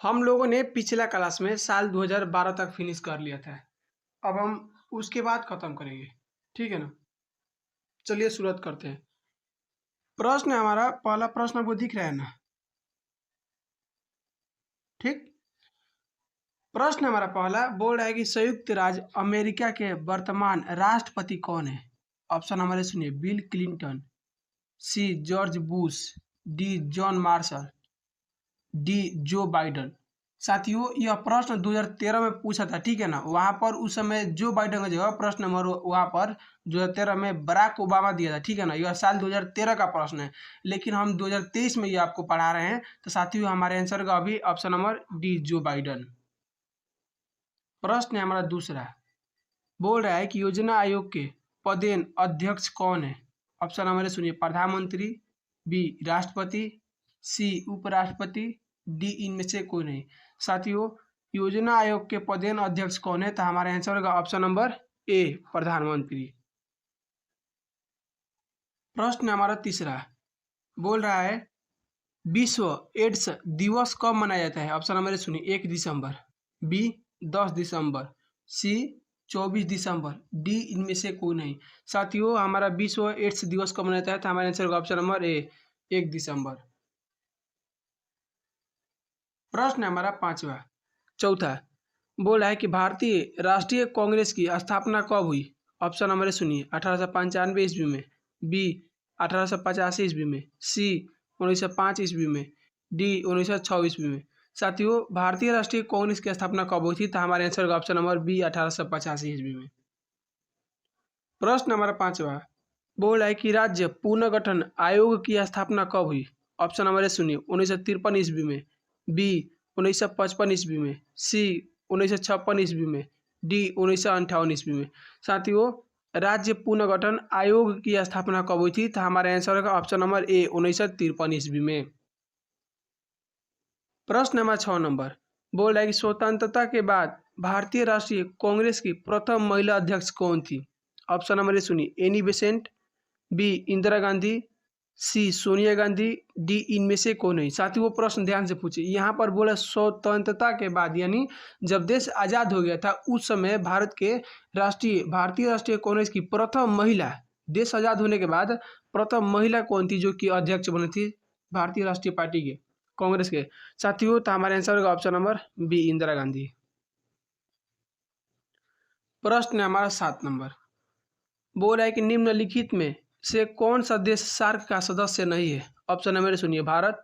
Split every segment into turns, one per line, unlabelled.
हम लोगों ने पिछला क्लास में साल 2012 तक फिनिश कर लिया था। अब हम उसके बाद खत्म करेंगे। ठीक है ना? चलिए शुरुआत करते हैं। प्रश्न हमारा पहला प्रश्न आपको दिख रहा है ना? ठीक। प्रश्न हमारा पहला बोल रहा है कि संयुक्त राज्य अमेरिका के वर्तमान राष्ट्रपति कौन है? ऑप्शन हमारे सुनिए। Bill Clinton, C George Bush, D John Marshall, D Joe Biden. साथियों, यह प्रश्न 2013 में पूछा था। ठीक है ना? वहां पर उस समय जो बाइडन का जगह प्रश्न नंबर वहां पर 2013 में बराक ओबामा दिया था। ठीक है ना? यह साल 2013 का प्रश्न है, लेकिन हम 2023 में ये आपको पढ़ा रहे हैं। तो साथियों, हमारे आंसर का अभी option number D Joe Biden. प्रश्न है हमारा दूसरा, बोल रहा है कि योजना आयोग के पदेन अध्यक्ष कौन है? ऑप्शन हमारे सुनिए। प्रधानमंत्री, बी राष्ट्रपति, सी उपराष्ट्रपति, डी इनमें से कोई नहीं। साथियों, योजना आयोग के पदेन अध्यक्ष कौन है? तो हमारे आंसर होगा ऑप्शन नंबर ए प्रधानमंत्री। प्रश्न हमारा तीसरा, बोल रहा है विश्व एड्स दिवस कब मनाया जाता है? ऑप्शन नंबर सुनिए। 1 दिसंबर, बी 10 दिसंबर, सी 24 दिसंबर, डी इनमें से कोई नहीं। साथियों, हमारा विश्व एड्स दिवस कब मनाया जाता है? तो हमारे आंसर होगा ऑप्शन नंबर ए 1 दिसंबर। प्रश्न हमारा चौथा, बोला है कि भारतीय राष्ट्रीय कांग्रेस की स्थापना कब हुई? ऑप्शन नंबर सुनिए। 1895 ईस्वी में, बी 1885 ईस्वी में, सी 1905 ईस्वी में, डी 1906 ईस्वी में। साथियों, भारतीय राष्ट्रीय कांग्रेस की स्थापना कब हुई थी? तो हमारे आंसर का ऑप्शन नंबर बी 1885 ईस्वी में। प्रश्न हमारा बोल रहा है कि राज्य पुनर्गठन आयोग की स्थापना कब हुई? ऑप्शन नंबर सुनिए। 1953 ईस्वी में, बी 1955 ईस्वी में, सी 1956 ईस्वी में, डी 1958 ईस्वी में। साथियों, राज्य पुनर्गठन आयोग की स्थापना कब हुई थी? तो हमारे आंसर का ऑप्शन नंबर ए 1953 ईस्वी में। प्रश्न नंबर 6 बोल रहा है कि स्वतंत्रता के बाद भारतीय राष्ट्रीय कांग्रेस की प्रथम महिला अध्यक्ष कौन थी? ऑप्शन नंबर सुनिए। Annie Besant, B Indira Gandhi, C Sonia Gandhi, D इनमें से कौन नहीं। साथियों, वो प्रश्न ध्यान से पूछिए। यहाँ पर बोला स्वतंत्रता के बाद, यानी जब देश आज़ाद हो गया था उस समय भारतीय राष्ट्रीय कांग्रेस की प्रथम महिला, देश आज़ाद होने के बाद प्रथम महिला कौन थी जो कि अध्यक्ष बनी थी भारतीय राष्ट्रीय पार्टी के, कांग्रेस के? साथियों, तो हमारे आंसर होगा option number B Indira Gandhi. प्रश्न हमारा 7 बोल रहा है कि निम्नलिखित में से कौन सा देश सार्क का सदस्य नहीं है? ऑप्शन नंबर सुनिए। भारत,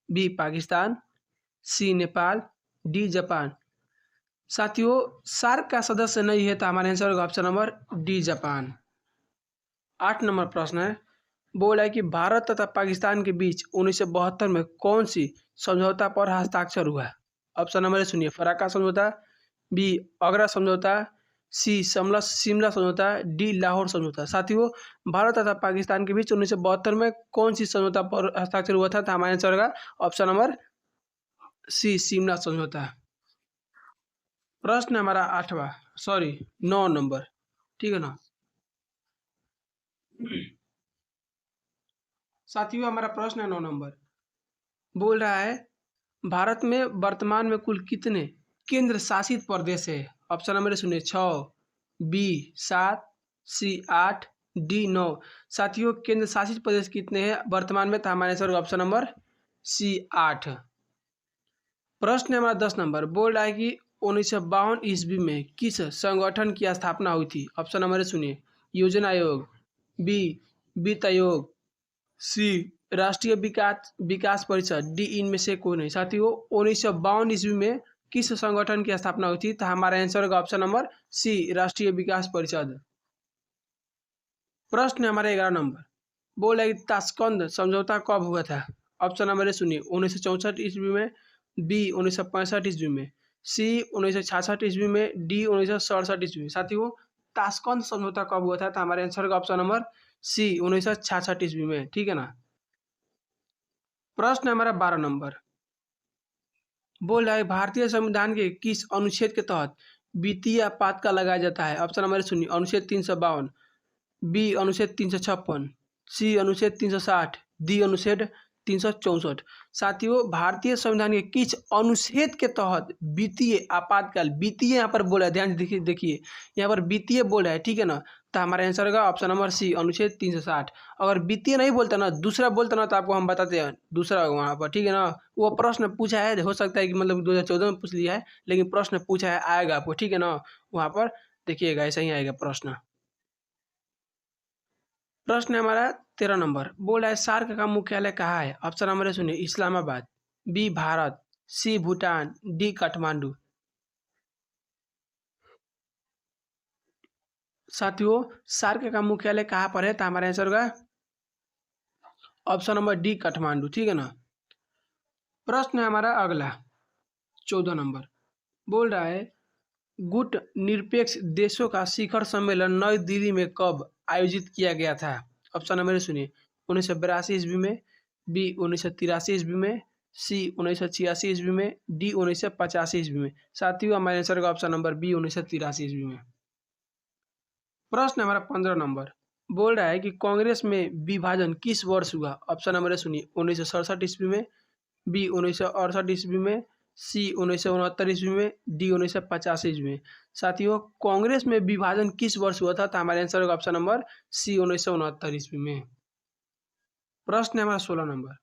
बी पाकिस्तान, सी नेपाल, डी जापान। साथियों, सार्क का सदस्य नहीं है तो हमारा आंसर होगा ऑप्शन नंबर डी जापान। 8 प्रश्न है, बोल है कि भारत तथा पाकिस्तान के बीच 1972 में कौन सी समझौता पर हस्ताक्षर हुआ? ऑप्शन नंबर सुनिए। फराक्का समझौता, बी आगरा समझौता, सी शिमला समझौता, डी लाहौर समझौता। साथियों, भारत तथा पाकिस्तान के बीच 1972 में कौन सी समझौता पर हस्ताक्षर हुआ था? तो हमारा आंसर होगा ऑप्शन नंबर सी शिमला समझौता। प्रश्न हमारा 9 ठीक है ना? साथियों, हमारा प्रश्न है 9 बोल रहा है भारत में वर्तमान में कुल कितने केंद्र शासित प्रदेश है? ऑप्शन नंबर सुनिए। 6, बी 7, सी 8, डी 9। साथियों, केंद्र शासित प्रदेश कितने हैं वर्तमान में? तो हमारे आंसर ऑप्शन नंबर सी 8। प्रश्न हमारा 10 बोल रहा है कि 1952 ईस्वी में किस संगठन की स्थापना हुई थी? ऑप्शन नंबर सुनिए। योजना आयोग, बी वित्त आयोग, सी राष्ट्रीय विकास परिषद, डी इनमें से कोई नहीं। साथियों, 1952 ईस्वी में किस संगठन की स्थापना हुई थी? तो हमारा आंसर होगा ऑप्शन नंबर सी राष्ट्रीय विकास परिषद। प्रश्न हमारे 11 बोल है कि ताशकंद समझौता कब हुआ था? ऑप्शन नंबर सुनिए। 1964 ईस्वी में, बी 1965 ईस्वी में, सी 1966 ईस्वी में, डी 1967 ईस्वी में। साथियों, ताशकंद समझौता कब हुआ था? तो हमारे आंसर का ऑप्शन नंबर सी 1966 ईस्वी में। ठीक है ना? प्रश्न हमारा 12 बोल रहा है भारतीय संविधान के किस अनुच्छेद के तहत वित्तीय आपातकाल लगाया जाता है? ऑप्शन नंबर सुनिए। अनुच्छेद 352, बी अनुच्छेद 356, सी अनुच्छेद 360, डी अनुच्छेद 364। साथियों, भारतीय संविधान के किस अनुच्छेद के तहत वित्तीय आपातकाल, वित्तीय यहाँ पर बोला है, ध्यान से देखिए देखिए यहाँ पर वित्तीय बोला है, ठीक है ना, तो हमारा आंसर होगा ऑप्शन नंबर सी, अनुच्छेद 360। अगर वित्तीय नहीं बोलता ना, दूसरा बोलता ना, तो आपको हम बताते हैं दूसरा होगा वहाँ पर, ठीक है ना। वो प्रश्न पूछा है, हो सकता है कि मतलब 2014 में पूछ लिया है, लेकिन प्रश्न पूछा है, आएगा आपको, ठीक है ना, वहाँ पर देखिएगा ऐसा ही आएगा प्रश्न। प्रश्न है हमारा 13 नंबर, बोल रहा है सार्क का मुख्यालय कहाँ है? ऑप्शन नंबर सुनिए, इस्लामाबाद, बी भारत, सी भूटान, डी काठमांडू। साथियों, सार्क का मुख्यालय कहाँ पर है? तो हमारा आंसर होगा ऑप्शन नंबर डी, काठमांडू, ठीक है ना। प्रश्न है हमारा अगला 14 नंबर, बोल रहा है गुट निरपेक्ष देशों का शिखर सम्मेलन नई दिल्ली में कब आयोजित किया गया था? ऑप्शन नंबर सुनिए, 1982 ईस्वी में, बी 1983 ईस्वी में, सी 1986 ईस्वी में, डी 1985 ईस्वी में। साथियों, हमारे आंसर का ऑप्शन नंबर बी, 1983 ईस्वी में। प्रश्न हमारा 15 नंबर, बोल रहा है कि कांग्रेस में विभाजन किस वर्ष हुआ? ऑप्शन नंबर सुनिए, 1967 ईस्वी में, बी 1968 ईस्वी में, सी 1969 ईस्वी में, डी 1985 ईस्वी में। साथियों, कांग्रेस में विभाजन किस वर्ष हुआ था? तो हमारे आंसर होगा ऑप्शन नंबर सी, 1969 ईस्वी में। प्रश्न है हमारा 16 नंबर,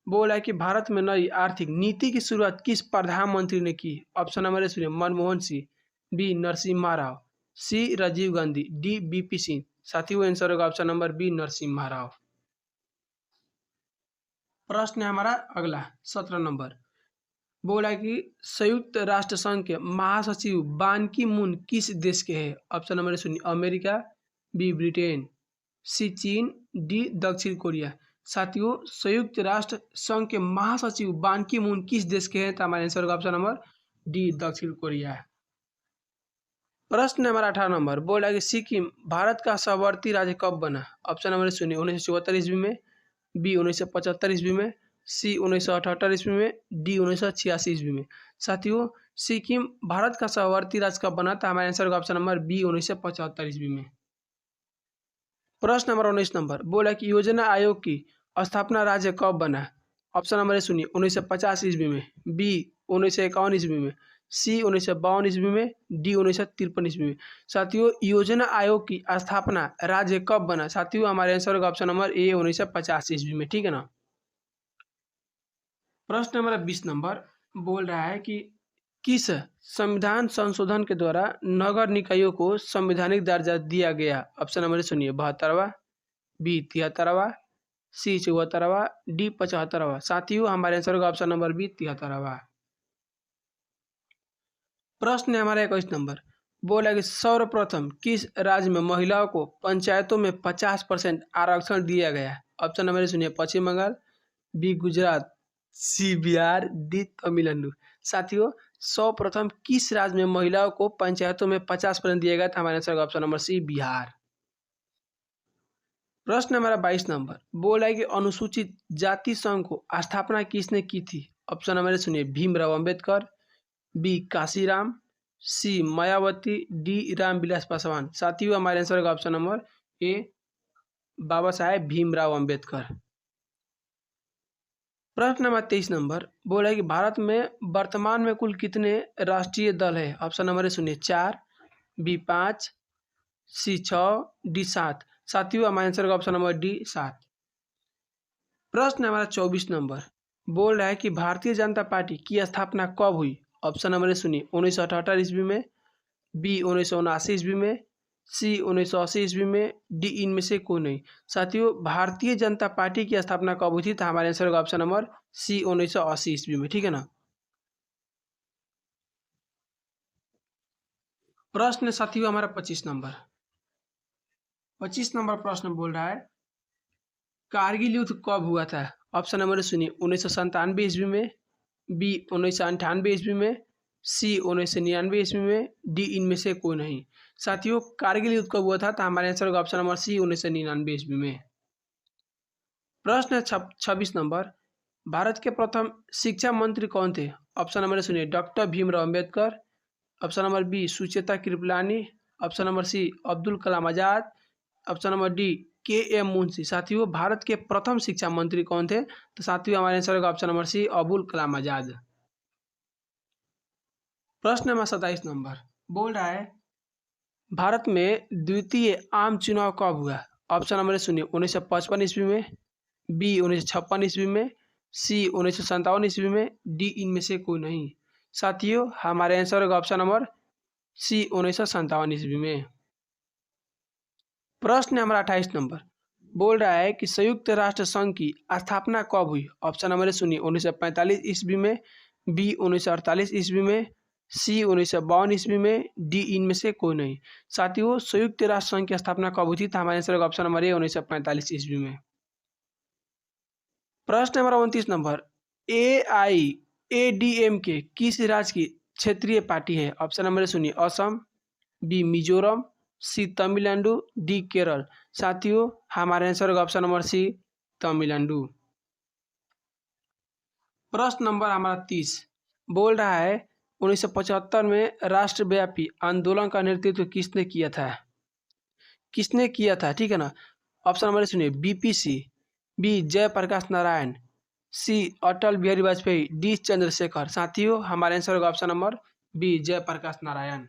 बोला है कि भारत में नई आर्थिक नीति की शुरुआत किस प्रधानमंत्री ने की? ऑप्शन नंबर सुनिए, Manmohan Singh, B Narasimha Rao, C Rajiv Gandhi, D VP Singh. साथियों, आंसर होगा option number B, Narasimha Rao. प्रश्न है हमारा अगला 17 नंबर, बोला कि संयुक्त राष्ट्र संघ के महासचिव बान की मून किस देश के हैं? ऑप्शन नंबर सुनिए, अमेरिका, बी ब्रिटेन, सी चीन, डी दक्षिण कोरिया। साथियों, संयुक्त राष्ट्र संघ के महासचिव बान की मून किस देश के हैं? तो हमारा आंसर होगा ऑप्शन नंबर डी, दक्षिण कोरिया। प्रश्न नंबर 18 नंबर, बोला कि सिक्किम भारत का सहवर्ती राज्य कब बना? ऑप्शन नंबर सुनिए, 1974 ईस्वी में, बी 1975 ईस्वी में, सी 1978 ईस्वी में, डी 1986 ईस्वी में। साथियों, सिक्किम भारत का सहवर्ती राज्य कब बना? था हमारा आंसर होगा ऑप्शन नंबर बी, 1975 ईस्वी में। प्रश्न नंबर 19 नंबर, बोला कि योजना आयोग की स्थापना राज्य कब बना? ऑप्शन नंबर सुनिए, 1950 ईस्वी में, बी 1951 ईस्वी में, सी 1952 ईस्वी में, डी 1953 ईस्वी में। साथियों, योजना आयोग की स्थापना राज्य कब बना? साथियों, हमारे आंसर होगा ऑप्शन नंबर ए, 1950 ईस्वी में, ठीक है ना। प्रश्न नंबर 20 नंबर, बोल रहा है कि किस संविधान संशोधन के द्वारा नगर निकायों को संवैधानिक दर्जा दिया गया? ऑप्शन नंबर सुनिए, 72वां, बी 73वां, सी 74वां, डी 75वां। साथियों, हमारे आंसर होगा ऑप्शन नंबर बी, 73वां। प्रश्न है हमारा 21 नंबर, बोला कि सर्वप्रथम किस राज्य में महिलाओं को पंचायतों में 50% आरक्षण दिया गया? ऑप्शन नंबर सुनिए, पश्चिम बंगाल, बी गुजरात, सी बिहार, डी तमिलनाडु। साथियों, सर्वप्रथम किस राज्य में महिलाओं को पंचायतों में 50% दिया गया था? हमारे आंसर का ऑप्शन नंबर सी, बिहार। प्रश्न हमारा 22 नंबर, बोला है कि अनुसूचित जाति संघ को स्थापना किसने की थी? ऑप्शन नंबर सुनिए, भीमराव अंबेडकर, बी काशीराम, सी मायावती, डी रामविलास पासवान। साथियों, हमारे आंसर का ऑप्शन नंबर ए, बाबा साहेब भीमराव अंबेडकर। प्रश्न नंबर 23 नंबर, बोला है कि भारत में वर्तमान में कुल कितने राष्ट्रीय दल है? ऑप्शन नंबर सुनिए, 4, बी 5, सी 6, डी 7। साथियों, हमारे आंसर का ऑप्शन नंबर डी, 7। प्रश्न हमारा 24 नंबर, बोल रहा है कि भारतीय जनता पार्टी की स्थापना कब हुई? ऑप्शन नंबर सुनिए, 1978 ईस्वी में, बी 1979 ईस्वी में, सी 1980 ईस्वी में, डी इनमें से कोई नहीं। साथियों, भारतीय जनता पार्टी की स्थापना कब हुई थी? तो हमारे आंसर होगा ऑप्शन नंबर सी, 1980 ईस्वी में, ठीक है ना। प्रश्न साथियों हमारा 25 नंबर, 25 नंबर प्रश्न बोल रहा है कारगिल युद्ध कब हुआ था? ऑप्शन नंबर सुनिए, 1997 ईस्वी में, बी 1998 ईस्वी में, सी 1999 ईस्वी में, डी इनमें से कोई नहीं। साथियों, कारगिल युद्ध कब हुआ था? तो हमारे आंसर होगा ऑप्शन नंबर सी, 1999 ईस्वी में। प्रश्न 26 नंबर, भारत के प्रथम शिक्षा मंत्री कौन थे? ऑप्शन नंबर सुनिए, doctor Bhimrao Ambedkar, option number B Sucheta Kripalani, option number C Abdul Kalam Azad, option number D K M. Munshi. साथियों भारत के प्रथम शिक्षा मंत्री कौन थे? तो साथियों हमारे आंसर होगा ऑप्शन नंबर सी, अबुल कलाम आजाद। प्रश्न नंबर 27 नंबर बोल रहा है भारत में द्वितीय आम चुनाव कब हुआ? ऑप्शन नंबर सुनिए 1955 ईस्वी में, बी 1956 ईस्वी में, सी 1957 ईस्वी में, डी इनमें से कोई नहीं। साथियों हमारे आंसर होगा ऑप्शन नंबर सी 1957 ईस्वी में। प्रश्न नंबर 28 नंबर बोल रहा है कि संयुक्त राष्ट्र संघ की स्थापना कब हुई? ऑप्शन नंबर सुनिए 1945 ईस्वी में, बी 1948 ईस्वी में, सी 1952 ईस्वी में, डी इनमें से कोई नहीं। साथियों संयुक्त राष्ट्र संघ की स्थापना कब हुई थी? तो हमारे आंसर होगा ऑप्शन नंबर ए 1945 ईस्वी में। प्रश्न नंबर 29 नंबर AIADM के किस राज्य की क्षेत्रीय पार्टी है? ऑप्शन नंबर सुनिए असम, बी मिजोरम, सी तमिलनाडु, डी केरल। साथियों हमारे आंसर होगा ऑप्शन नंबर सी तमिलनाडु। प्रश्न नंबर हमारा 30 बोल रहा है 1975 में राष्ट्रव्यापी आंदोलन का नेतृत्व किसने किया था? किसने किया था? ठीक है ना। ऑप्शन नंबर सुनिए BPC, B Jayaprakash Narayan, C Atal Bihari Vajpayee, D Chandrashekhar. साथियों हमारे आंसर होगा option number B Jayaprakash Narayan.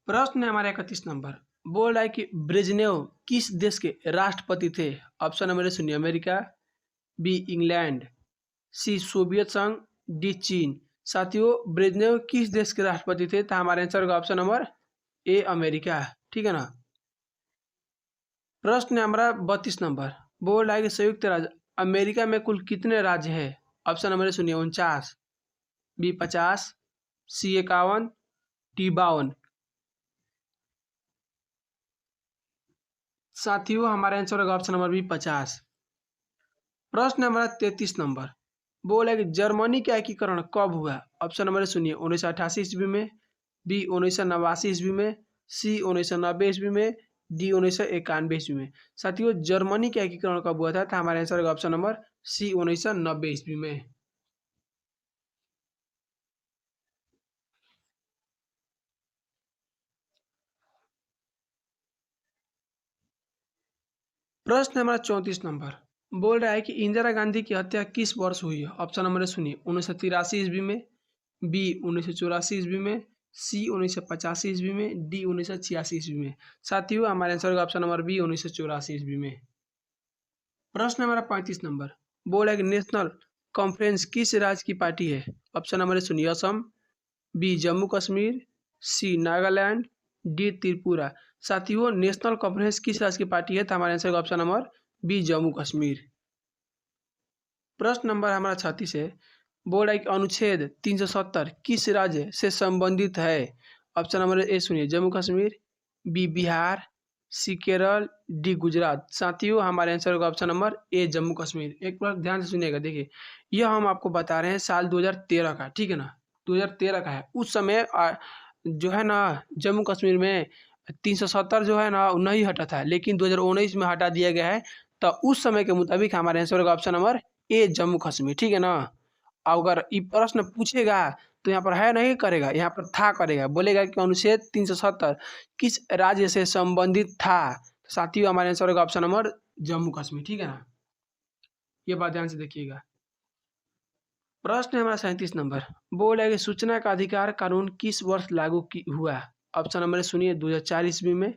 प्रश्न है हमारे 31 नंबर बोल रहा है कि ब्रेजनेव किस देश के राष्ट्रपति थे? ऑप्शन नंबर सुनिए अमेरिका, बी इंग्लैंड, सी सोवियत संघ, डी चीन। साथियों ब्रेजनेव किस देश के राष्ट्रपति थे? तो हमारे आंसर होगा ऑप्शन नंबर ए अमेरिका। ठीक है ना। प्रश्न है हमारा 32 नंबर बोल रहा है कि संयुक्त राज्य अमेरिका में कुल कितने राज्य है? ऑप्शन नंबर सुनिए 49, बी 50, सी 51, डी 52। साथियों हमारे आंसर होगा ऑप्शन नंबर बी 50। प्रश्न नंबर 33 नंबर बोल है कि जर्मनी का एकीकरण कब हुआ? ऑप्शन नंबर सुनिए 1988 ईस्वी में, बी 1989 ईस्वी में, सी 1990 ईस्वी में, डी 1991 ईस्वी में। साथियों जर्मनी का एकीकरण कब हुआ था? तो हमारे आंसर होगा ऑप्शन नंबर सी 1990 ईस्वी में। प्रश्न नंबर 34 नंबर बोल रहा है कि इंदिरा गांधी की हत्या किस वर्ष हुई है? ऑप्शन नंबर सुनिए 1983 ईस्वी में, बी 1984 ईस्वी में, सी 1985 ईस्वी में, डी 1986 ईस्वी में। साथियों हमारे आंसर होगा ऑप्शन नंबर बी 1984 ईस्वी में। प्रश्न नंबर 35 नंबर बोल रहा है कि नेशनल कॉन्फ्रेंस किस राज्य की पार्टी है? ऑप्शन नंबर सुनिए असम, बी जम्मू कश्मीर, सी नागालैंड, डी त्रिपुरा। साथियों नेशनल कॉन्फ्रेंस किस राज्य की पार्टी है? तो हमारे आंसर का option number B Jammu Kashmir. प्रश्न नंबर हमारा 36 है बोल रहा है कि अनुच्छेद 370 किस राज्य से संबंधित है? ऑप्शन नंबर ए सुनिए जम्मू कश्मीर, बी बिहार, सी केरल, डी गुजरात। साथियों हमारे आंसर होगा ऑप्शन नंबर ए जम्मू कश्मीर। एक बार ध्यान से सुनिएगा, देखिए यह हम आपको बता रहे हैं साल 2013 का, ठीक है ना, 2013 का है। उस समय जो है ना जम्मू कश्मीर में 370 जो है ना नहीं हटा था, लेकिन 2019 में हटा दिया गया है। तो उस समय के मुताबिक हमारे आंसर होगा ऑप्शन नंबर ए जम्मू कश्मीर। ठीक है ना। अगर ये प्रश्न पूछेगा तो यहाँ पर है नहीं करेगा, यहाँ पर था करेगा, बोलेगा कि अनुच्छेद 370 किस राज्य से संबंधित था। तो साथियों हमारे आंसर होगा ऑप्शन नंबर जम्मू कश्मीर। ठीक है ना, ये बात ध्यान से देखिएगा। प्रश्न हमारा 37 नंबर बोल है कि सूचना का अधिकार कानून किस वर्ष लागू हुआ? ऑप्शन नंबर सुनिए 2004 ईस्वी में,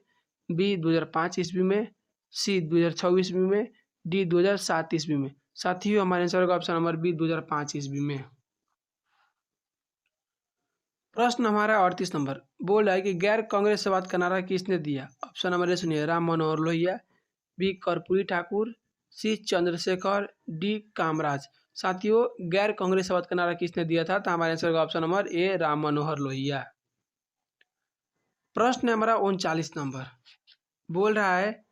बी 2005 ईस्वी में, सी 2006 ईस्वी में, डी 2007 ईस्वी में। साथियों हमारे आंसर होगा ऑप्शन नंबर बी 2005 ईस्वी में। प्रश्न हमारा 38 नंबर बोल रहा है कि गैर कांग्रेसवाद का नारा किसने दिया? ऑप्शन नंबर ए सुनिए राम मनोहर लोहिया, बी कर्पूरी ठाकुर, सी चंद्रशेखर, डी कामराज। साथियों गैर कांग्रेसवाद का नारा किसने दिया था? तो हमारे आंसर का ऑप्शन नंबर ए राम मनोहर लोहिया। प्रश्न हमारा 39 नंबर बोल रहा है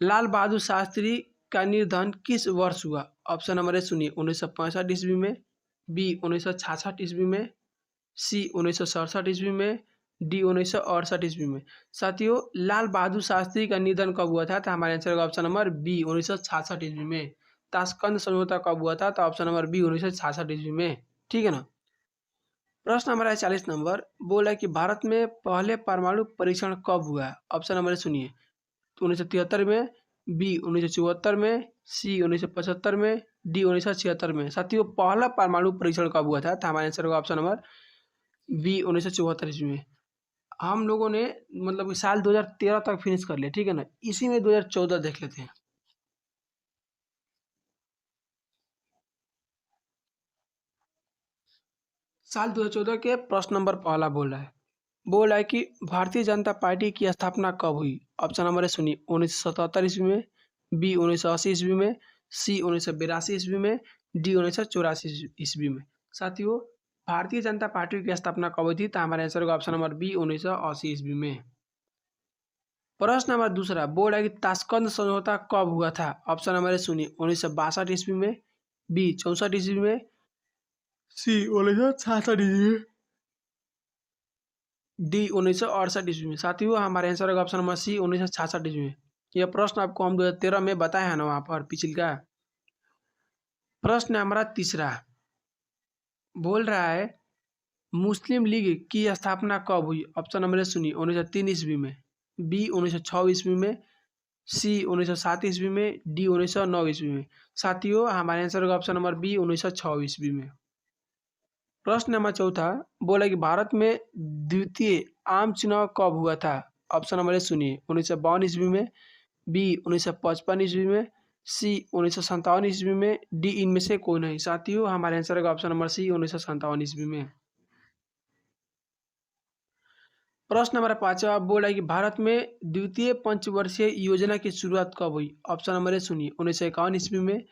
लाल बहादुर शास्त्री का निधन किस वर्ष हुआ? ऑप्शन नंबर ए सुनिए 1965 ईस्वी में, बी 1966 ईस्वी में, सी 1967 ईस्वी में, डी 1968 ईस्वी में। साथियों लाल बहादुर शास्त्री का निधन कब हुआ था? तो हमारे आंसर का ऑप्शन नंबर बी 1966 ईस्वी में। ताशकंद समझौता कब हुआ था? तो ऑप्शन नंबर बी 1966 ईस्वी में। ठीक है ना। प्रश्न नंबर 40 नंबर बोल रहा है कि भारत में पहले परमाणु परीक्षण कब हुआ? ऑप्शन नंबर सुनिए 1973 में, बी 1974 में, सी 1975 में, डी 1976 में। साथियों पहला परमाणु परीक्षण कब हुआ था? तो हमारे आंसर होगा ऑप्शन नंबर बी 1974 ईस्वी में। हम लोगों ने मतलब कि साल 2013 तक फिनिश कर लिया, ठीक है ना। इसी में 2014 देख लेते हैं। साल 2014 के प्रश्न नंबर पहला बोल रहा है कि भारतीय जनता पार्टी की स्थापना कब हुई? ऑप्शन नंबर है सुनिए, 1977 ईस्वी में, बी 1980 ईस्वी में, सी 1982 ईस्वी में, डी 1984 ईस्वी में। साथियों भारतीय जनता पार्टी की स्थापना कब हुई थी? तो हमारे आंसर होगा ऑप्शन नंबर बी 1980 ईस्वी में। प्रश्न नंबर दूसरा बोल रहा है कि ताशकंद समझौता कब हुआ था? ऑप्शन नंबर है सुनिए, 1962 ईस्वी में, बी 64 ईस्वी में, सी 1966 ईस्वी में, डी 1968 ईस्वी में। साथियों हमारे आंसर होगा ऑप्शन नंबर सी 1966 ईस्वी में। यह प्रश्न आपको हम 2013 में बताया है ना वहाँ पर पिछले का। प्रश्न हमारा तीसरा बोल रहा है मुस्लिम लीग की स्थापना कब हुई? ऑप्शन नंबर सुनिए, 1903 ईस्वी में, बी 1906 ईस्वी में, सी 1907 ईस्वी में, डी 1909 ईस्वी में। साथियों हमारे आंसर होगा ऑप्शन नंबर बी 1906 ईस्वी में। प्रश्न नंबर चौथा बोला कि भारत में द्वितीय आम चुनाव कब हुआ था? ऑप्शन नंबर सुनिए, 1952 ईस्वी में, बी 1955 ईस्वी में, सी 1957 ईस्वी में, डी इनमें से कोई नहीं। साथियों हमारे आंसर का ऑप्शन नंबर सी 1957 ईस्वी में। प्रश्न नंबर पांचवा बोल रहा है कि भारत में द्वितीय पंचवर्षीय योजना की शुरुआत कब हुई? ऑप्शन नंबर ए सुनिए, 1951 ईस्वी में,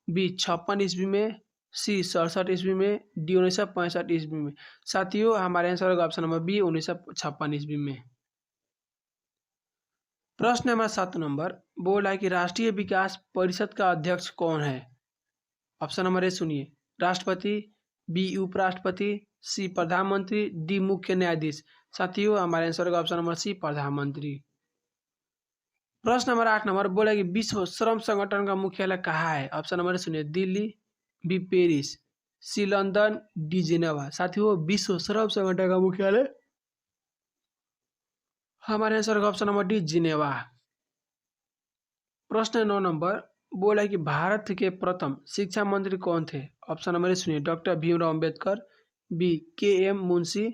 बी 56 ईस्वी में, सी 67 ईस्वी में, डी 1965 ईस्वी में। साथियों हमारे आंसर होगा ऑप्शन नंबर बी 1956 ईस्वी में। प्रश्न नंबर 7 बोल रहा है कि राष्ट्रीय विकास परिषद का अध्यक्ष कौन है? ऑप्शन नंबर ए सुनिए, राष्ट्रपति, बी उपराष्ट्रपति, सी प्रधानमंत्री, डी मुख्य न्यायाधीश। साथियों हमारे आंसर का ऑप्शन नंबर सी प्रधानमंत्री। प्रश्न नंबर 8 बोला कि विश्व श्रम संगठन का मुख्यालय कहाँ है? ऑप्शन नंबर सुनिए, दिल्ली, बी पेरिस, सी लंदन, डी जिनेवा। साथियों विश्व श्रम संगठन का मुख्यालय हमारे आंसर का ऑप्शन नंबर डी जिनेवा। प्रश्न 9 बोला है कि भारत के प्रथम शिक्षा मंत्री कौन थे? ऑप्शन नंबर सुनिए, डॉक्टर भीमराव अंबेडकर, बी के एम मुंशी,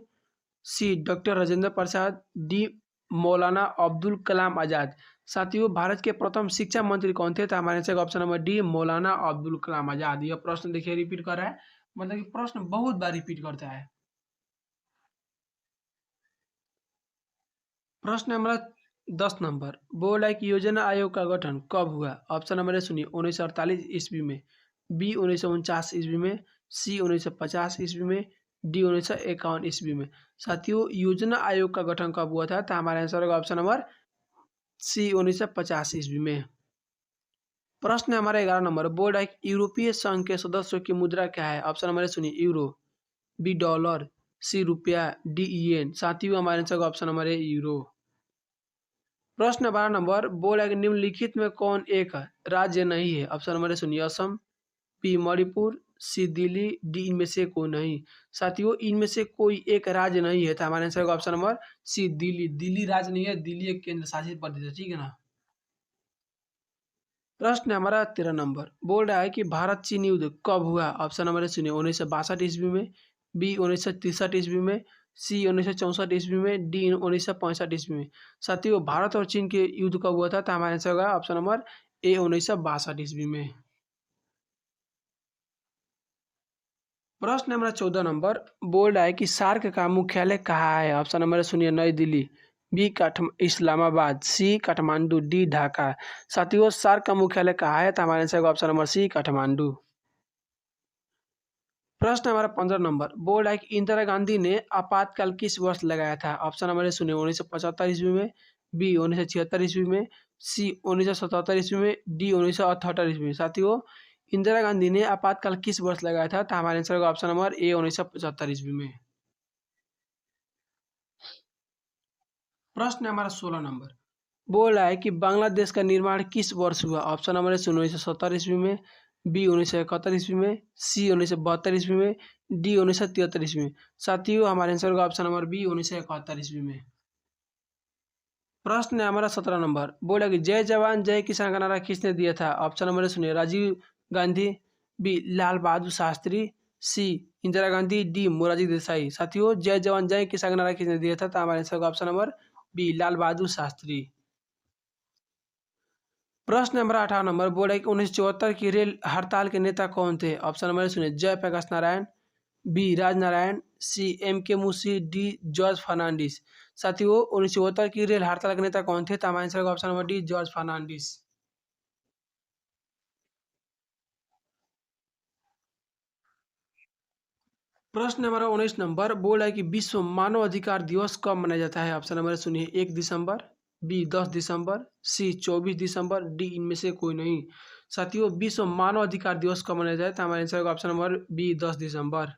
सी डॉक्टर राजेंद्र प्रसाद, डी मौलाना अब्दुल कलाम आजाद। साथियों भारत के प्रथम शिक्षा मंत्री कौन थे? तो हमारे आंसर का ऑप्शन नंबर डी मौलाना अब्दुल कलाम आजाद। यह प्रश्न देखिए रिपीट कर रहा है, मतलब कि प्रश्न बहुत बार रिपीट करता है। प्रश्न नंबर 10 बोल रहा है कि योजना आयोग का गठन कब हुआ? ऑप्शन नंबर सुनिए, 1948 ईस्वी में, बी 1949 ईस्वी में, सी 1950 ईस्वी में, डी 1951 ईस्वी में। साथियों योजना आयोग का गठन कब हुआ था? तो हमारा आंसर होगा ऑप्शन नंबर सी 1950 ईस्वी में। प्रश्न हमारा 11 बोल रहा है कि यूरोपीय संघ के सदस्यों की मुद्रा क्या है? ऑप्शन नंबर सुनिए, यूरो, बी डॉलर, सी रुपया, डी ईएन। साथियों हमारे आंसर का ऑप्शन नंबर है यूरो। प्रश्न 12 बोल है कि निम्नलिखित में कौन एक राज्य नहीं है? ऑप्शन नंबर सुनिए, असम, बी मणिपुर, सी दिल्ली, डी इनमें से कोई नहीं। साथियों इनमें से कोई एक राज्य नहीं है, तो हमारे आंसर का option number C Delhi. Delhi राज्य नहीं है, दिल्ली एक केंद्र शासित प्रदेश है, ठीक है ना। प्रश्न हमारा 13 बोल रहा है कि भारत चीन युद्ध कब हुआ? ऑप्शन नंबर सुनिए, 1962 ईस्वी में, बी 1963 ईस्वी में, सी 1964 ईस्वी में, डी 1965 ईस्वी में। साथियों भारत और चीन के युद्ध कब हुआ था? तो हमारे आंसर होगा ऑप्शन नंबर ए 1962 ईस्वी में। प्रश्न नंबर 14 बोल रहा है कि सार्क का मुख्यालय कहाँ है? ऑप्शन नंबर सुनिए, नई दिल्ली, बी इस्लामाबाद, सी काठमांडू, डी ढाका। साथियों सार्क का मुख्यालय कहाँ है? तो हमारे आंसर का ऑप्शन नंबर सी काठमांडू। प्रश्न नंबर 15 बोल रहा है कि इंदिरा गांधी ने आपातकाल किस वर्ष लगाया था? ऑप्शन नंबर सुनिए, 1975 ईस्वी में, बी 1976 ईस्वी में, सी 1977 ईस्वी में, डी 1978 ईस्वी में। साथियों इंदिरा गांधी ने आपातकाल किस वर्ष लगाया था? तो हमारे आंसर का ऑप्शन नंबर ए 1975 ईस्वी में। प्रश्न नंबर 16 बोल रहा है कि बांग्लादेश का निर्माण किस वर्ष हुआ? ऑप्शन नंबर है 1970 ईस्वी में, बी 1971 ईस्वी में, सी 1972 ईस्वी में, डी 1973 ईस्वी में। साथियों हमारे आंसर का ऑप्शन नंबर बी 1971 ईस्वी में। प्रश्न है हमारा 17 नंबर। बोला कि जय जवान जय किसान का नारा किसने दिया था? ऑप्शन नंबर सुनिए, राजीव गांधी, बी लाल बहादुर शास्त्री, सी इंदिरा गांधी, डी मोरारजी देसाई। साथियों, जय जवान जय किसान का नारा किसने दिया था? तो हमारे आंसर का option number B Lal Bahadur Shastri. प्रश्न नंबर 18 नंबर। बोला कि 1974 की रेल हड़ताल के नेता कौन थे? ऑप्शन नंबर सुनिए, Jayaprakash Narayan, B Rajnarayan, C M K Munshi, D George Fernandes. साथियों, 1974 की रेल हड़ताल के नेता कौन थे? तो हमारा आंसर का option number D George Fernandes. प्रश्न नंबर 19 नंबर। बोल है कि विश्व मानव अधिकार दिवस कब मनाया जाता है? ऑप्शन नंबर सुनिए, 1 दिसंबर, बी 10 दिसंबर, सी 24 दिसंबर, डी इनमें से कोई नहीं। साथियों, विश्व मानव अधिकार दिवस कब मनाया जाए? तो हमारे आंसर का ऑप्शन नंबर बी 10 दिसंबर।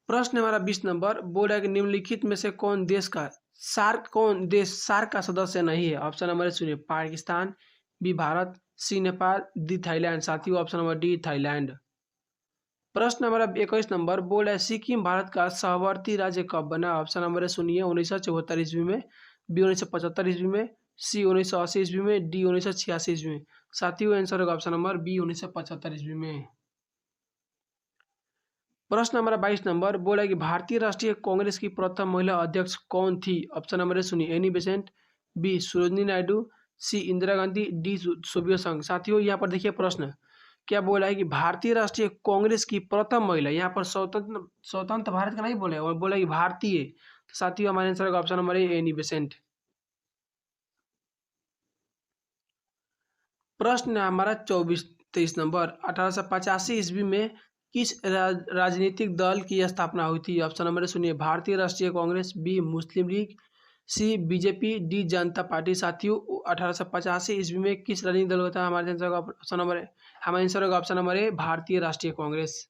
प्रश्न हमारा 20 नंबर। बोल है कि निम्नलिखित में से कौन देश सार्क का सदस्य नहीं है? ऑप्शन नंबर सुनिए, पाकिस्तान, बी भारत, सी नेपाल, डी थाईलैंड। साथियों, ऑप्शन नंबर डी थाईलैंड। प्रश्न नंबर 21 नंबर। बोल है सिक्किम भारत का सहवर्ती राज्य कब बना? ऑप्शन नंबर सुनिए, 1974 ईस्वी में, बी 1975 ईस्वी में, सी 1980 ईस्वी में, डी 1986 ईस्वी में। साथियों, आंसर होगा ऑप्शन नंबर बी 1975 ईस्वी में। प्रश्न नंबर 22 नंबर। बोला कि भारतीय राष्ट्रीय कांग्रेस की प्रथम महिला अध्यक्ष कौन थी? ऑप्शन नंबर सुनिए, Annie Besant, B Sarojini Naidu, C Indira Gandhi, D Soviet संघ। साथियों, यहाँ पर देखिए प्रश्न क्या बोला है कि भारतीय राष्ट्रीय कांग्रेस की प्रथम महिला, यहाँ पर स्वतंत्र स्वतंत्र भारत का नहीं बोले और बोला कि भारतीय। तो साथियों, हमारे आंसर का ऑप्शन नंबर है एनी बेसेंट। प्रश्न है हमारा 23 नंबर। 1885 ईस्वी में किस राजनीतिक दल की स्थापना हुई थी? ऑप्शन नंबर सुनिए, भारतीय राष्ट्रीय कांग्रेस, बी मुस्लिम लीग, सी बीजेपी, डी जनता पार्टी। साथियों, 1885 ईस्वी में किस राजनीतिक दल का था? हमारे आंसर का ऑप्शन नंबर है, हमारे आंसर का ऑप्शन नंबर है भारतीय राष्ट्रीय कांग्रेस।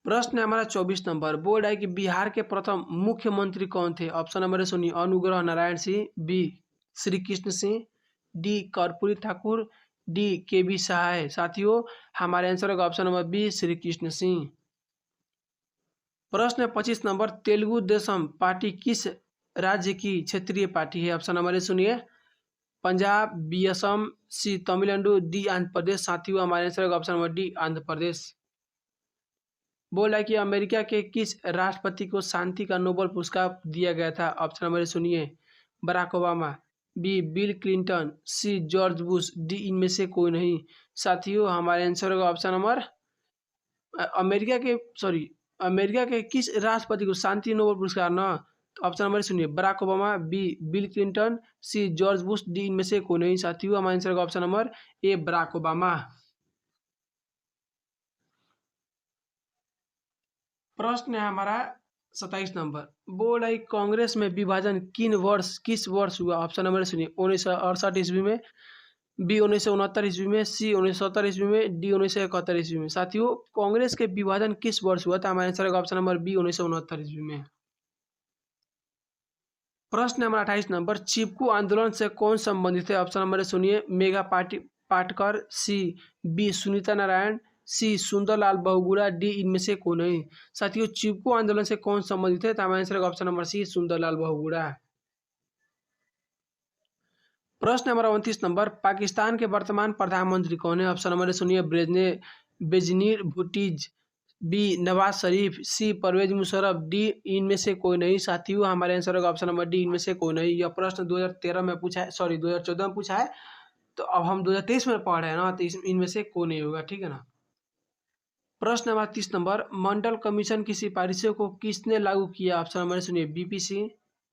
प्रश्न है हमारा 24 नंबर। बोर्ड है कि बिहार के प्रथम मुख्यमंत्री कौन थे? ऑप्शन नंबर सुनिए, Anugrah Narayan Singh, B Shri Krishna Singh, D Karpoori Thakur, D K B Sahay. साथियों, हमारे आंसर का option number B Shri Krishna Singh. प्रश्न 25 नंबर। तेलुगु देशम पार्टी किस राज्य की क्षेत्रीय पार्टी है? ऑप्शन नंबर सुनिए, पंजाब, बी असम, सी तमिलनाडु, डी आंध्र प्रदेश। साथियों, हमारे आंसर का option number D Andhra Pradesh. बोला कि अमेरिका के किस राष्ट्रपति को शांति का नोबेल पुरस्कार दिया गया था? ऑप्शन नंबर सुनिए, Barack Obama, B Bill Clinton, C George Bush, D इनमें से कोई नहीं। साथियों, हमारे आंसर का ऑप्शन नंबर अमेरिका के सॉरी अमेरिका के किस राष्ट्रपति को शांति नोबेल पुरस्कार ना? तो ऑप्शन नंबर सुनिए, Barack Obama, B Bill Clinton, C George Bush, D इनमें से कोई नहीं। साथियों, हमारे आंसर का option number A Barack Obama. प्रश्न है हमारा 27 नंबर। बोर्ड है कांग्रेस में विभाजन किस वर्ष हुआ? ऑप्शन नंबर सुनिए, 1968 ईस्वी में, बी 1969 ईस्वी में, सी 1970 ईस्वी में, डी 1971 ईस्वी में। साथियों, कांग्रेस के विभाजन किस वर्ष हुआ था? हमारे आंसर का ऑप्शन नंबर बी 1969 ईस्वी में। प्रश्न नंबर 28 नंबर। चिपकू आंदोलन से कौन संबंधित है? ऑप्शन नंबर सुनिए, Medha Patkar, C B Sunita Narain, C Sundarlal Bahuguna, D इनमें से कोई नहीं। साथियों, चिपकू आंदोलन से कौन संबंधित है? तो हमारे आंसर का option number C Sundarlal Bahuguna. प्रश्न नंबर 29 नंबर। पाकिस्तान के वर्तमान प्रधानमंत्री कौन है? ऑप्शन नंबर सुनिए, बेजनीर भुट्टीज, बी नवाज शरीफ, सी परवेज मुशर्रफ, डी इनमें से कोई नहीं। साथियों, हमारे आंसर होगा ऑप्शन नंबर डी इनमें से कोई नहीं। यह प्रश्न 2013 में पूछा है, सॉरी 2014 में पूछा है, तो अब हम 2023 में पढ़ रहे हैं ना, तो इनमें से कोई नहीं होगा, ठीक है ना। प्रश्न नंबर 30 नंबर। मंडल कमीशन की सिफारिशों को किसने लागू किया? ऑप्शन नंबर सुनिए, बीपीसी,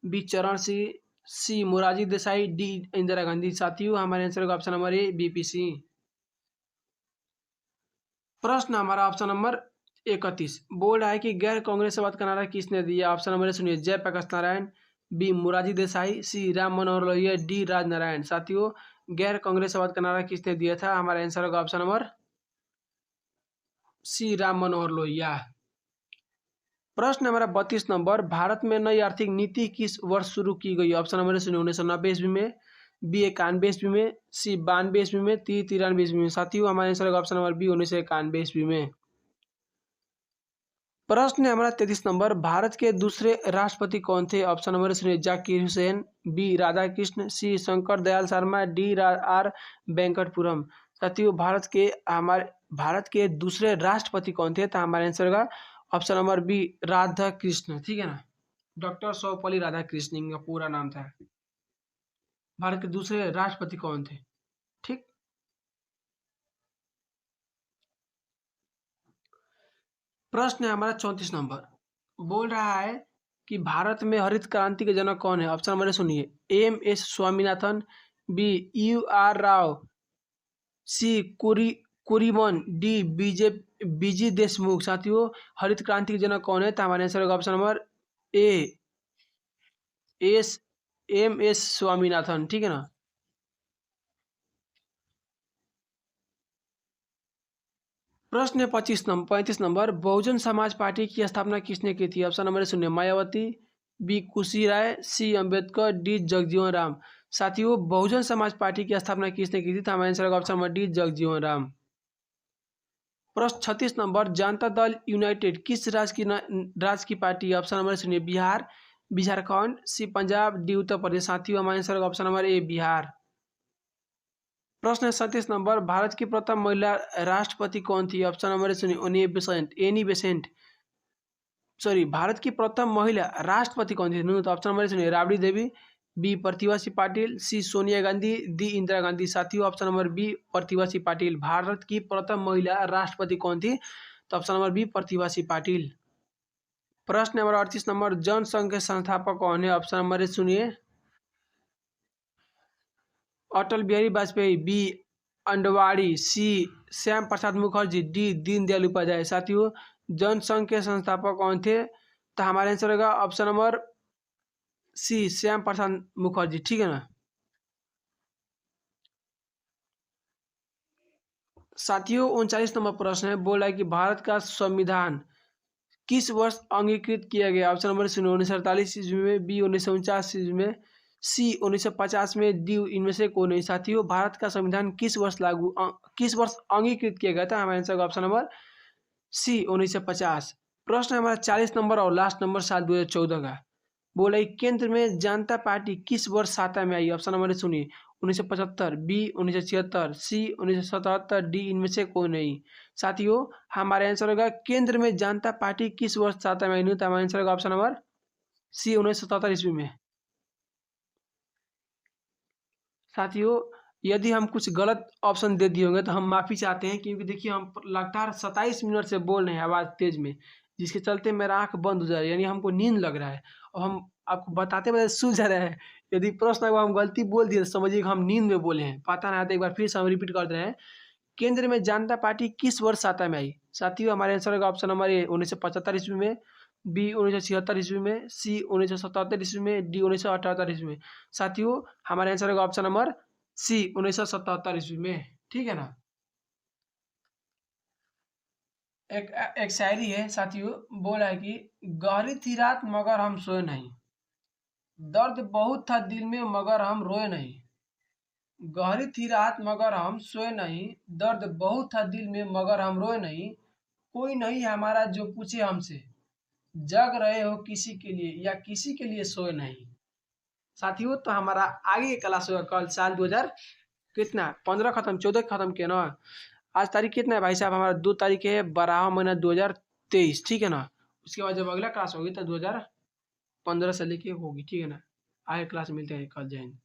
बी चरण सिंह, सी मोरारजी देसाई, डी इंदिरा गांधी। साथियों, हमारे आंसर होगा ऑप्शन नंबर ए बीपीसी। प्रश्न हमारा ऑप्शन नंबर 31। बोल रहा है कि गैर कांग्रेसवाद का नारा किसने दिया? ऑप्शन नंबर सुनिए, जयप्रकाश नारायण, बी मोरारजी देसाई, सी राम मनोहर लोहिया, डी राजनारायण। साथियों, गैर कांग्रेसवाद का नारा किसने दिया था? हमारा आंसर होगा ऑप्शन नंबर सी राम मनोहर लोहिया। प्रश्न हमारा 32 नंबर। भारत में नई आर्थिक नीति किस वर्ष शुरू की गई? ऑप्शन नंबर सुनिए, 1990 ईस्वी में, बी 91 ईस्वी में, सी 92 ईस्वी में, ती 93 ईस्वी में। साथियों, हमारे आंसर होगा ऑप्शन नंबर बी 1991 ईस्वी में। प्रश्न है हमारा 33 नंबर, भारत के दूसरे राष्ट्रपति कौन थे? ऑप्शन नंबर सुनिए, जाकिर हुसैन, बी राधाकृष्ण, सी शंकर दयाल शर्मा, डी आर वेंकटपुरम। साथियों भारत के दूसरे राष्ट्रपति कौन थे? तो हमारे आंसर का ऑप्शन नंबर बी राधाकृष्ण, ठीक है ना। डॉक्टर सर्वपल्ली राधाकृष्णन इनका पूरा नाम था। भारत के दूसरे राष्ट्रपति कौन थे? ठीक। प्रश्न है हमारा 34 नंबर, बोल रहा है कि भारत में हरित क्रांति के जनक कौन है? ऑप्शन नंबर सुनिए, M S Swaminathan, B U R Rao, C Kurien, D BG Deshmukh. साथियों हरित क्रांति के जनक कौन है? तो हमारे आंसर होगा option number A M S Swaminathan, ठीक है ना। प्रश्न है 35 नंबर, बहुजन समाज पार्टी की स्थापना किसने की थी? ऑप्शन नंबर सुनिए, मायावती, बी कुशी राय, सी अम्बेडकर, डी जगजीवन राम। साथियों बहुजन समाज पार्टी की स्थापना किसने की थी? तो हमारा आंसर होगा option number D Jagjivan Ram. प्रश्न 36 नंबर, जनता दल यूनाइटेड किस राज्य की पार्टी? ऑप्शन नंबर सुनिए, बिहार, झारखंड, सी पंजाब, डी उत्तर प्रदेश। साथियों हमारा आंसर होगा ऑप्शन नंबर ए बिहार। प्रश्न है 37 नंबर, भारत की प्रथम महिला राष्ट्रपति कौन थी? ऑप्शन नंबर सुनिए, एनी बेसेंट। सॉरी, भारत की प्रथम महिला राष्ट्रपति कौन थी? तो ऑप्शन नंबर सुनिए, राबड़ी देवी, बी प्रतिभा सिंह पाटिल, सी सोनिया गांधी, डी इंदिरा गांधी। साथियों option number B Pratibha Singh Patil, Bharat की प्रथम महिला राष्ट्रपति कौन थी? तो option number B Pratibha Singh Patil. प्रश्न नंबर 38 नंबर, जनसंघ के संस्थापक कौन है? ऑप्शन नंबर सुनिए, अटल बिहारी वाजपेयी, बी अंडवाणी, सी श्याम प्रसाद मुखर्जी, डी दीनदयाल उपाध्याय। साथियों जनसंघ के संस्थापक कौन थे? तो हमारा आंसर होगा ऑप्शन नंबर सी श्याम प्रसाद मुखर्जी, ठीक है ना। साथियों 39 नंबर प्रश्न है, बोल रहा है कि भारत का संविधान किस वर्ष अंगीकृत किया गया? ऑप्शन नंबर सुनिए, 1948 ईस्वी में, बी 1949 ईस्वी में, सी 1950 में, डी इनमें से कोई नहीं। साथियों भारत का संविधान किस वर्ष अंगीकृत किया गया था? हमारा आंसर ऑप्शन नंबर सी 1950। प्रश्न हमारा 40 नंबर और लास्ट नंबर साल 2014 का, बोला केंद्र में जनता पार्टी किस वर्ष सत्ता में आई? ऑप्शन नंबर सुनिए, 1975, बी 1976, सी 1977, डी इनमें से कोई नहीं। साथियों हमारा आंसर होगा केंद्र में जनता पार्टी किस वर्ष सत्ता में आई? तो हमारा आंसर होगा ऑप्शन नंबर सी 1977 ईस्वी में। साथियों यदि हम कुछ गलत ऑप्शन दे दिए होंगे तो हम माफ़ी चाहते हैं, क्योंकि देखिए हम लगातार 27 मिनट से बोल रहे हैं आवाज़ तेज़ में, जिसके चलते मेरा आँख बंद हो जा रहा है, यानी हमको नींद लग रहा है और हम आपको बताते बताते सो जा रहे हैं। यदि प्रश्न को हम गलती बोल दिए तो समझिए कि हम नींद में बोले हैं, पता नहीं आता। एक बार फिर से हम रिपीट कर रहे हैं, केंद्र में जनता पार्टी किस वर्ष सत्ता में आई? साथियों हमारे आंसर होगा ऑप्शन नंबर ए 1975 ईस्वी में, बी 1976 ईस्वी में, सी 1977 ईस्वी में, डी 1978 ईस्वी में। साथियों हमारे आंसर होगा ऑप्शन नंबर सी 1977 ईस्वी में, ठीक है ना। एक एक शायरी है साथियों, बोला है कि गहरी थी रात मगर हम सोए नहीं, दर्द बहुत था दिल में मगर हम रोए नहीं। गहरी थी रात मगर हम सोए नहीं, दर्द बहुत था दिल में मगर हम रोए नहीं। कोई नहीं हमारा जो पूछे हमसे, जग रहे हो किसी के लिए या किसी के लिए सोए नहीं। साथियों तो हमारा आगे क्लास होगा कल, साल 2000 कितना 15 खत्म 14 खत्म किया ना। आज तारीख कितना है भाई साहब? हमारा 2 तारीख है 12वां महीना 2023, ठीक है ना। उसके बाद जब अगला क्लास होगी तो 2015 से लेके होगी, ठीक है ना। आगे क्लास मिलते हैं कल, जय हिंद।